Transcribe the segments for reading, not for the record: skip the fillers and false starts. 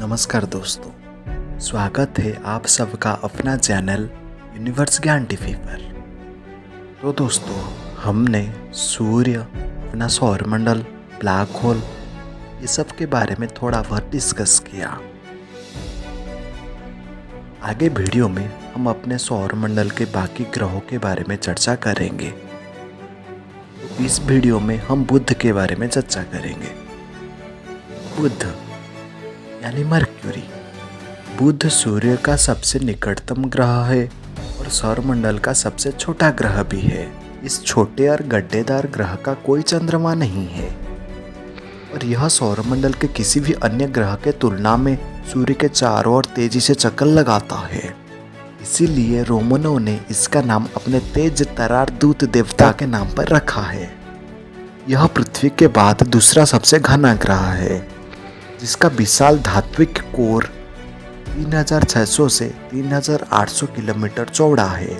नमस्कार दोस्तों, स्वागत है आप सबका अपना चैनल यूनिवर्स ज्ञान टीवी पर। तो दोस्तों, हमने सूर्य, अपना सौरमंडल, ब्लैक होल, ये सब के बारे में थोड़ा बहुत डिस्कस किया। आगे वीडियो में हम अपने सौरमंडल के बाकी ग्रहों के बारे में चर्चा करेंगे। तो इस वीडियो में हम बुध के बारे में चर्चा करेंगे। बुध यानी मरक्यूरी। बुध सूर्य का सबसे निकटतम ग्रह है और सौरमंडल का सबसे छोटा ग्रह भी है। इस छोटे और गड्ढेदार ग्रह का कोई चंद्रमा नहीं है और यह सौरमंडल के किसी भी अन्य ग्रह के तुलना में सूर्य के चारों ओर तेजी से चक्कर लगाता है। इसीलिए रोमनों ने इसका नाम अपने तेज तरार दूत देवता के नाम पर रखा है। यह पृथ्वी के बाद दूसरा सबसे घना ग्रह है, जिसका विशाल धात्विक कोर 3600 से 3800 किलोमीटर चौड़ा है।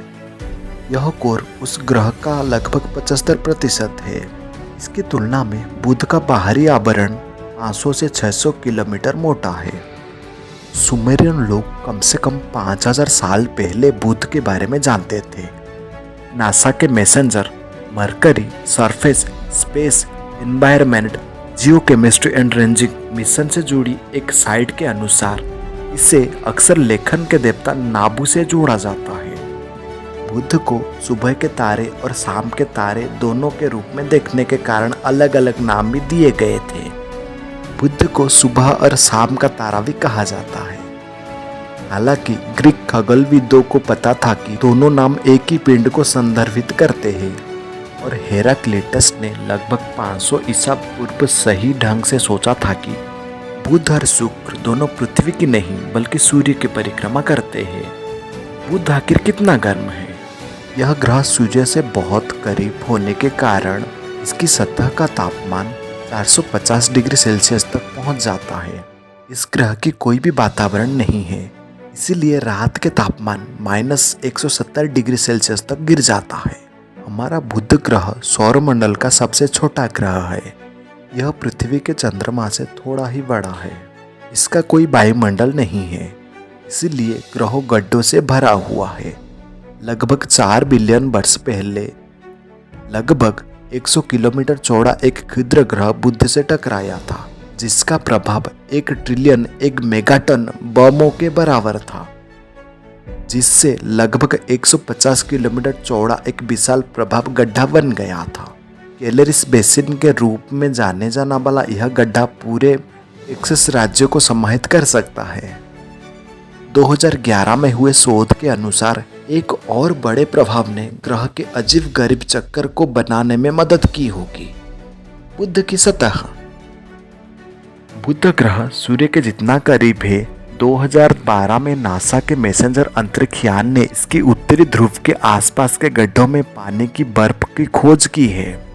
यह कोर उस ग्रह का लगभग 75% है। इसकी तुलना में बुध का बाहरी आवरण 500 से 600 किलोमीटर मोटा है। सुमेरियन लोग कम से कम 5000 साल पहले बुध के बारे में जानते थे। नासा के messenger mercury surface space environment Jio chemistry and ranging mission से जुड़ी एक साइट के अनुसार इसे अक्सर लेखन के देवता नाबू से जोड़ा जाता है। बुध को सुबह के तारे और शाम के तारे दोनों के रूप में देखने के कारण अलग अलग नाम भी दिए गए थे। बुध को सुबह और शाम का तारा भी कहा जाता है। हालांकि ग्रीक खगोलविदों को पता था कि दोनों नाम एक ही पिंड को संदर्भित करते हैं और हेराक्लिटस ने लगभग 500 ईसा पूर्व सही ढंग से सोचा था कि बुध और शुक्र दोनों पृथ्वी की नहीं बल्कि सूर्य की परिक्रमा करते हैं। बुध आखिर कितना गर्म है? यह ग्रह सूर्य से बहुत करीब होने के कारण इसकी सतह का तापमान 450 डिग्री सेल्सियस तक पहुंच जाता है। इस ग्रह की कोई भी वातावरण नहीं है, इसीलिए रात के तापमान -170 डिग्री सेल्सियस तक गिर जाता है। हमारा बुध ग्रह सौरमंडल का सबसे छोटा ग्रह है। यह पृथ्वी के चंद्रमा से थोड़ा ही बड़ा है। इसका कोई वायुमंडल नहीं है, इसीलिए ग्रहों गड्ढों से भरा हुआ है। लगभग 4 बिलियन वर्ष पहले लगभग 100 किलोमीटर चौड़ा एक क्षुद्र ग्रह बुध से टकराया था, जिसका प्रभाव 1 ट्रिलियन 1 मेगाटन बमों के बराबर था, जिससे लगभग 150 किलोमीटर चौड़ा एक विशाल प्रभाव गड्ढा बन गया था। कैलरिस बेसिन के रूप में जाने जाना वाला यह गड्ढा पूरे टेक्सास राज्य को समाहित कर सकता है। 2011 में हुए शोध के अनुसार एक और बड़े प्रभाव ने ग्रह के अजीब गरीब चक्कर को बनाने में मदद की होगी। बुध की सतह। बुध ग्रह सूर्य के जितना करीब है। 2012 में नासा के मैसेंजर अंतरिक्षयान ने इसकी उत्तरी ध्रुव के आसपास के गड्ढों में पानी की बर्फ की खोज की है,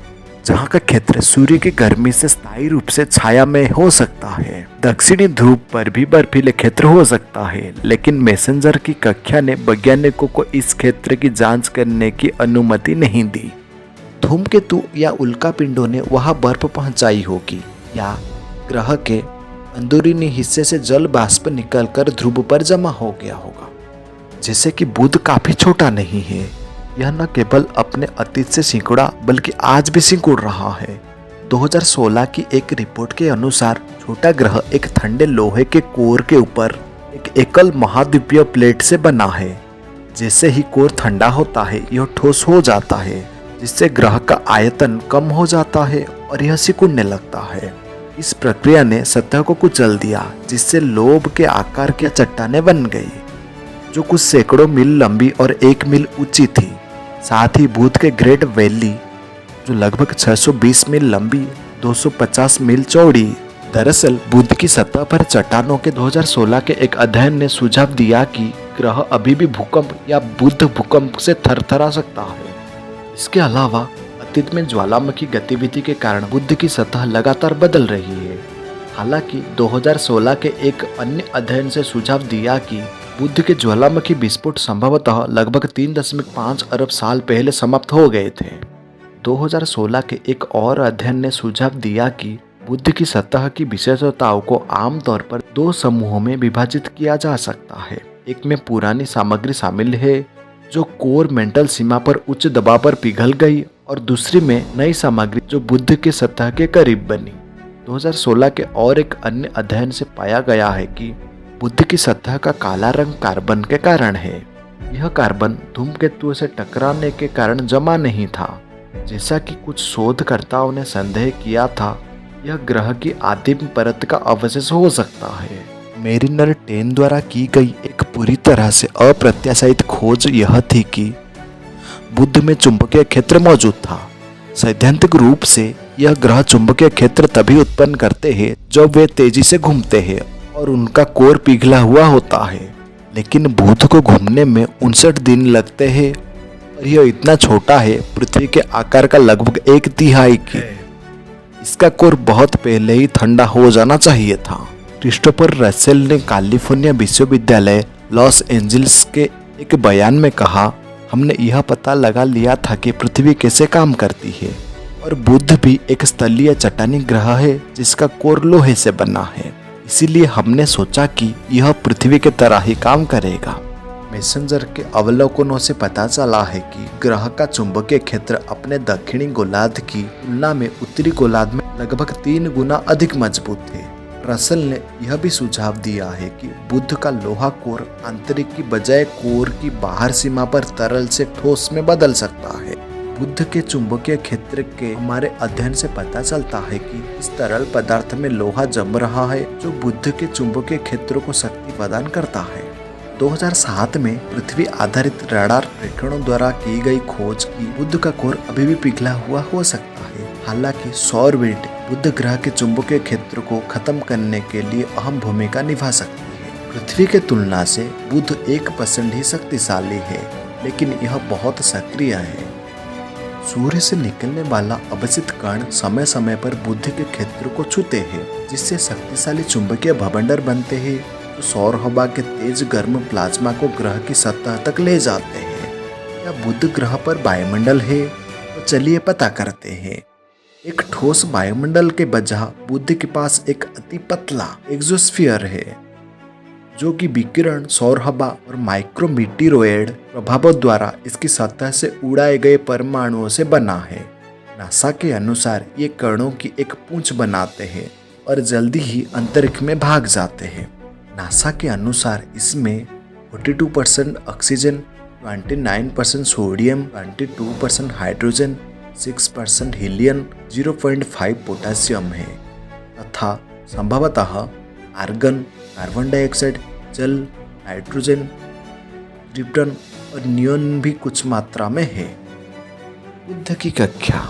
जहां का क्षेत्र सूर्य की गर्मी से स्थायी रूप से छाया में हो सकता है। दक्षिणी ध्रुव पर भी बर्फीले क्षेत्र हो सकता है, लेकिन मैसेंजर की कक्षा ने वैज्ञानिकों को इस क्षेत्र की जांच करने की अनुमति नहीं दी। धूमकेतु या उल्कापिंडों ने वहां बर्फ पहुंचाई होगी, या ग्रह के अंदरूनी हिस्से से जल बाष्प निकलकर ध्रुव पर जमा हो गया होगा। जैसे कि बुध काफी छोटा नहीं है, यह न केवल अपने अतीत से सिकुड़ा बल्कि आज भी सिकुड़ रहा है। 2016 की एक रिपोर्ट के अनुसार छोटा ग्रह एक ठंडे लोहे के कोर के ऊपर एक एकल महाद्वीपीय प्लेट से बना है। जैसे ही कोर ठंडा होता है, यह ठोस हो जाता है, जिससे ग्रह का आयतन कम हो जाता है और यह सिकुड़ने लगता है। इस प्रक्रिया ने सतह को कुचल दिया, जिससे लोब के आकार की चट्टानें बन गई, जो कुछ सैकड़ों मील लंबी और 1 मील ऊंची थी। साथ ही बुध के ग्रेट वैली, जो लगभग 620 मील लंबी 250 मील चौड़ी। दरअसल बुध की सतह पर चट्टानों के 2016 के एक अध्ययन ने सुझाव दिया कि ग्रह अभी भी भूकंप या बुध भूकंप से थरथरा सकता है। इसके अलावा अतीत में ज्वालामुखी गतिविधि के कारण बुध की सतह लगातार बदल रही है। हालांकि 2016 के एक अन्य अध्ययन से सुझाव दिया कि बुध के ज्वालामुखी विस्फोट संभवतः लगभग 3.5 अरब साल पहले समाप्त हो गए थे। 2016 के एक और अध्ययन ने सुझाव दिया कि बुध की सतह की विशेषताओं को आमतौर पर दो समूहों में विभाजित किया जा सकता है। एक में पुरानी सामग्री शामिल है जो कोर मेंटल सीमा पर उच्च दबाव पर पिघल गई, और दूसरी में नई सामग्री जो बुध के सतह के करीब बनी। 2016 के और एक अन्य अध्ययन से पाया गया है कि बुध की सतह का काला रंग कार्बन के कारण है। यह कार्बन धूमकेतुओं से टकराने के कारण जमा नहीं था, जैसा कि कुछ शोधकर्ताओं ने संदेह किया था। यह ग्रह की आदिम परत का अवशेष हो सकता है। मेरिनर 10 द्वारा की गई एक पूरी तरह से अप्रत्याशित खोज यह थी कि बुध में चुंबकीय क्षेत्र मौजूद था। सैद्धांतिक रूप से यह ग्रह चुंबकीय क्षेत्र तभी उत्पन्न करते हैं जब वे तेजी से घूमते हैं और उनका कोर पिघला हुआ होता है। लेकिन बुध को घूमने में 59 दिन लगते हैं और यह इतना छोटा है, पृथ्वी के आकार का लगभग 1/3 की। इसका कोर बहुत पहले ही ठंडा हो जाना चाहिए था। क्रिस्टोफर रसेल ने कैलिफोर्निया विश्वविद्यालय लॉस एंजल्स के एक बयान में कहा, हमने यह पता लगा लिया था कि पृथ्वी कैसे काम करती है और बुध भी एक स्थलीय चट्टानी ग्रह है जिसका कोर लोहे से बना है। इसीलिए हमने सोचा कि यह पृथ्वी की तरह ही काम करेगा। मैसेंजर के अवलोकनों से पता चला है कि ग्रह का चुंबकीय क्षेत्र अपने दक्षिणी गोलार्ध की तुलना में उत्तरी गोलार्ध में लगभग 3 गुना अधिक मजबूत है। रसेल ने यह भी सुझाव दिया है कि बुध का लोहा कोर आंतरिक की बजाय कोर की बाहर सीमा पर तरल से ठोस में बदल सकता है। बुध के चुंबकीय क्षेत्र के हमारे अध्ययन से पता चलता है कि इस तरल पदार्थ में लोहा जम रहा है जो बुध के चुंबकीय क्षेत्र को शक्ति प्रदान करता है। 2007 में पृथ्वी आधारित रडार प्रेक्षणों द्वारा की गई खोज की बुध का कोर अभी भी पिघला हुआ हो सकता है। हालांकि सौर विंड बुध ग्रह के चुंबकीय क्षेत्र को खत्म करने के लिए अहम भूमिका निभा सकती है। पृथ्वी के तुलना से बुध 1% ही शक्तिशाली है, लेकिन यह बहुत सक्रिय है। सूर्य से निकलने वाला अवसित कण समय समय पर बुध के क्षेत्र को छूते हैं, जिससे शक्तिशाली चुंबकीय भवंडर बनते हैं जो सौर हवा के तेज गर्म प्लाज्मा को ग्रह की सतह तक ले जाते हैं। या बुध ग्रह पर वायुमंडल है? तो चलिए पता करते हैं। एक ठोस वायुमंडल के बजाय बुध के पास एक अति पतला एक्सोस्फीयर है जो कि विकिरण, सौर हवा और माइक्रोमीटेरोइड प्रभावों द्वारा इसकी सतह से उड़ाए गए परमाणुओं से बना है। नासा के अनुसार ये कणों की एक पूंछ बनाते हैं और जल्दी ही अंतरिक्ष में भाग जाते हैं। नासा के अनुसार इसमें 42% oxygen, 29% sodium, 22% hydrogen, 6% helium, 0.5 potassium है तथा संभवतः आर्गन, कार्बन डाइऑक्साइड, जल, नाइट्रोजन, क्रिप्टन और नियोन भी कुछ मात्रा में है। बुध की कक्षा।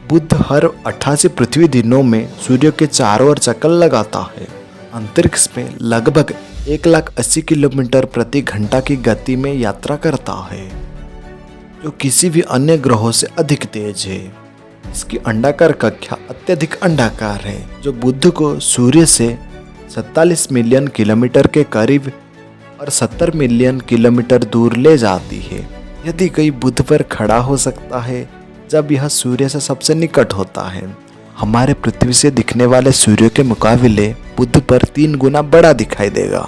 बुध हर 88 पृथ्वी दिनों में सूर्य के चारों ओर चक्कर लगाता है। अंतरिक्ष में लगभग 180 किलोमीटर प्रति घंटा की गति में यात्रा करता है, जो किसी भी अन्य ग्रहों से अधिक तेज है। इसकी अंडाकार कक्षा अत्यधिक अंडाकार है, जो बुध को सूर्य से 47 मिलियन किलोमीटर के करीब और 70 मिलियन किलोमीटर दूर ले जाती है। यदि कोई बुध पर खड़ा हो सकता है जब यह सूर्य से सबसे निकट होता है। हमारे पृथ्वी से दिखने वाले सूर्य के मुकाबले बुध पर 3 गुना बड़ा दिखाई देगा।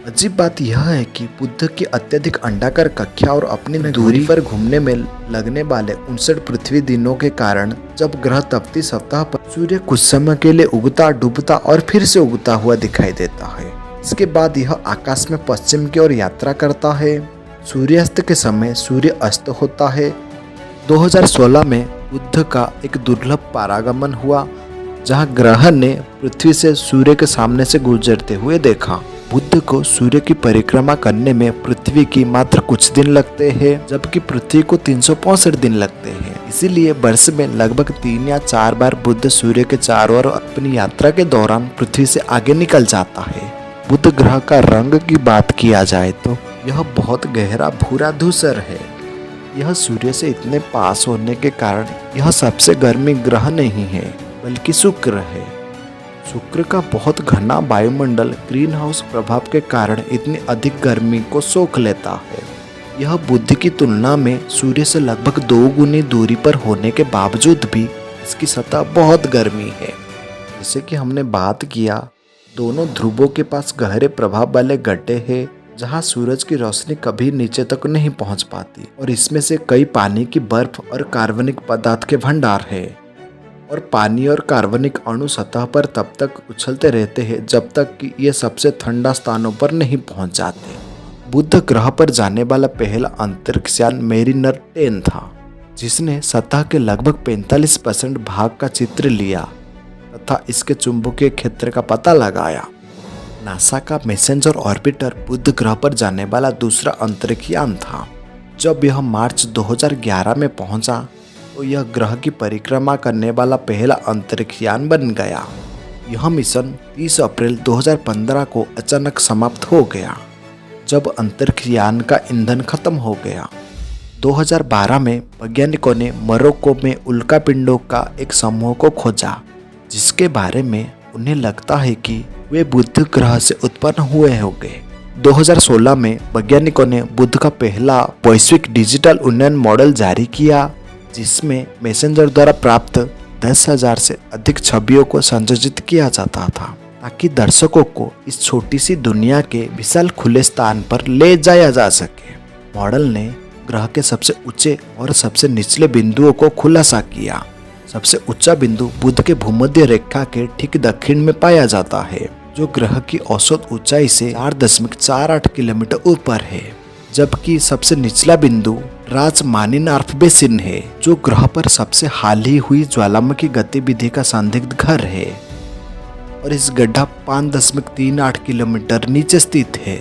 अजीब बात यह है कि बुध की अत्यधिक अंडाकार कक्षा और अपनी दूरी पर घूमने में लगने वाले 59 पृथ्वी दिनों के कारण जब ग्रह तपती सतह पर सूर्य कुछ समय के लिए उगता, डूबता और फिर से उगता हुआ दिखाई देता है। इसके बाद यह आकाश में पश्चिम की ओर यात्रा करता है। सूर्यास्त के समय सूर्य अस्त होता है। 2016 में बुध का एक दुर्लभ परागमन हुआ जहां ग्रह ने पृथ्वी से सूर्य के सामने से गुजरते हुए देखा। बुध को सूर्य की परिक्रमा करने में पृथ्वी की मात्र कुछ दिन लगते हैं, जबकि पृथ्वी को 365 दिन लगते हैं। इसीलिए वर्ष में लगभग 3 या 4 बार बुध सूर्य के चारों ओर अपनी यात्रा के दौरान पृथ्वी से आगे निकल जाता है। बुध ग्रह का रंग की बात किया जाए तो यह बहुत गहरा भूरा धूसर है। यह सूर्य से इतने पास होने के कारण यह सबसे गर्मी ग्रह नहीं है, बल्कि शुक्र है। शुक्र का बहुत घना वायुमंडल ग्रीन हाउस प्रभाव के कारण इतनी अधिक गर्मी को सोख लेता है। यह बुध की तुलना में सूर्य से लगभग 2 गुनी दूरी पर होने के बावजूद भी इसकी सतह बहुत गर्मी है। जैसे कि हमने बात किया, दोनों ध्रुवों के पास गहरे प्रभाव वाले गड्ढे हैं जहां सूरज की रोशनी कभी नीचे तक नहीं पहुंच पाती, और इसमें से कई पानी की बर्फ और कार्बनिक पदार्थ के भंडार है। और पानी और कार्बनिक अणु सतह पर तब तक उछलते रहते हैं जब तक कि ये सबसे ठंडा स्थानों पर नहीं पहुंच जाते। बुध ग्रह पर जाने वाला पहला अंतरिक्षयान मेरिनर 10 था, जिसने सतह के लगभग 45% भाग का चित्र लिया तथा इसके चुंबकीय क्षेत्र का पता लगाया। नासा का मैसेंजर ऑर्बिटर बुध ग्रह पर जाने वाला दूसरा अंतरिक्षयान था। जब यह मार्च 2011 में पहुंचा तो यह ग्रह की परिक्रमा करने वाला पहला अंतरिक्षयान बन गया। यह मिशन 30 अप्रैल 2015 को अचानक समाप्त हो गया जब अंतरिक्षयान का ईंधन खत्म हो गया। 2012 में वैज्ञानिकों ने मोरक्को में उल्कापिंडों का एक समूह को खोजा, जिसके बारे में उन्हें लगता है कि वे बुध ग्रह से उत्पन्न हुए होंगे। 2016 में वैज्ञानिकों ने बुध का पहला वैश्विक डिजिटल उन्नयन मॉडल जारी किया, जिसमें मैसेंजर द्वारा प्राप्त 10,000 से अधिक छवियों को संयोजित किया जाता था ताकि दर्शकों को इस छोटी सी दुनिया के विशाल खुले स्थान पर ले जाया जा सके। मॉडल ने ग्रह के सबसे ऊंचे और सबसे निचले बिंदुओं को खुलासा किया। सबसे ऊंचा बिंदु बुध के भूमध्य रेखा के ठीक दक्षिण में पाया जाता है, जो ग्रह की औसत ऊंचाई से 4.48 किलोमीटर ऊपर है, जबकि सबसे निचला बिंदु राजमानी नार्थ बेसिन है, जो ग्रह पर सबसे हाल ही हुई ज्वालामुखी गतिविधि का संदिग्ध घर है, और इस गड्ढा 5.38 किलोमीटर नीचे स्थित है।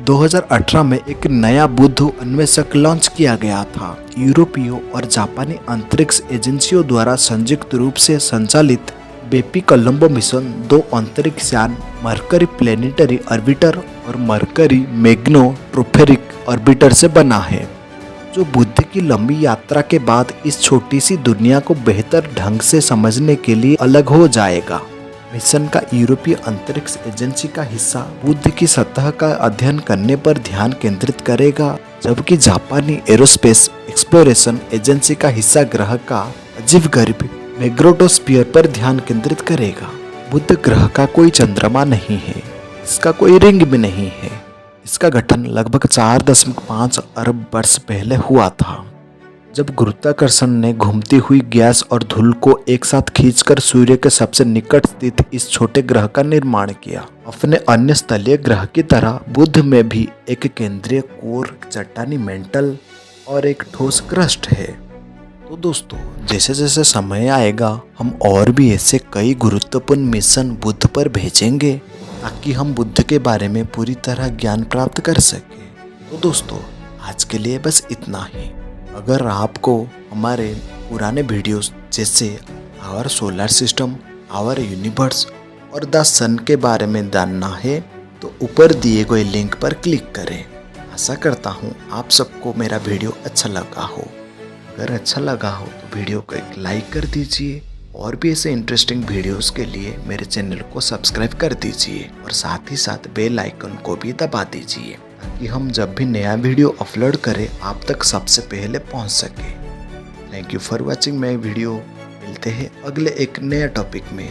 2018 में एक नया बुध अन्वेषक लॉन्च किया गया था। यूरोपीय और जापानी अंतरिक्ष एजेंसियों द्वारा संयुक्त रूप से संचालित बेपी कोलंबो मिशन 2 अंतरिक्षयान मरकरी प्लेनेटरी ऑर्बिटर और मरकरी मैग्नेटोस्फेरिक ऑर्बिटर से बना है, जो बुध की लंबी यात्रा के बाद इस छोटी सी दुनिया को बेहतर ढंग से समझने के लिए अलग हो जाएगा। मिशन का यूरोपीय अंतरिक्ष एजेंसी का हिस्सा बुध की सतह का अध्ययन करने पर ध्यान केंद्रित करेगा, जबकि जापानी एरोस्पेस एक्सप्लोरेशन एजेंसी का हिस्सा ग्रह का अजीबगरीब मैग्नेटोस्फीयर पर ध्यान केंद्रित करेगा। बुध ग्रह का कोई चंद्रमा नहीं है, इसका कोई रिंग भी नहीं है। इसका गठन लगभग 4.5 अरब वर्ष पहले हुआ था, जब गुरुत्वाकर्षण ने घूमती हुई गैस और धूल को एक साथ खींचकर सूर्य के सबसे निकट स्थित इस छोटे ग्रह का निर्माण किया। अपने अन्य स्थलीय ग्रह की तरह बुध में भी एक केंद्रीय कोर, चट्टानी मेंटल और एक ठोस क्रस्ट है। तो दोस्तों, जैसे जैसे समय आएगा हम और भी ऐसे कई गुरुत्वपूर्ण मिशन बुध पर भेजेंगे ताकि हम बुध के बारे में पूरी तरह ज्ञान प्राप्त कर सके। तो दोस्तों, आज के लिए बस इतना ही। अगर आपको हमारे पुराने वीडियोस जैसे our solar system, our universe और द सन के बारे में जानना है तो ऊपर दिए गए लिंक पर क्लिक करें। आशा करता हूँ आप सबको मेरा वीडियो अच्छा लगा हो। अगर अच्छा लगा हो तो वीडियो को एक लाइक कर दीजिए, और भी ऐसे इंटरेस्टिंग वीडियोस के लिए मेरे चैनल को सब्सक्राइब कर दीजिए, और साथ ही साथ बेल आइकन को भी दबा दीजिए ताकि हम जब भी नया वीडियो अपलोड करें आप तक सबसे पहले पहुंच सके। Thank you for watching my video. मिलते हैं अगले एक नया टॉपिक में।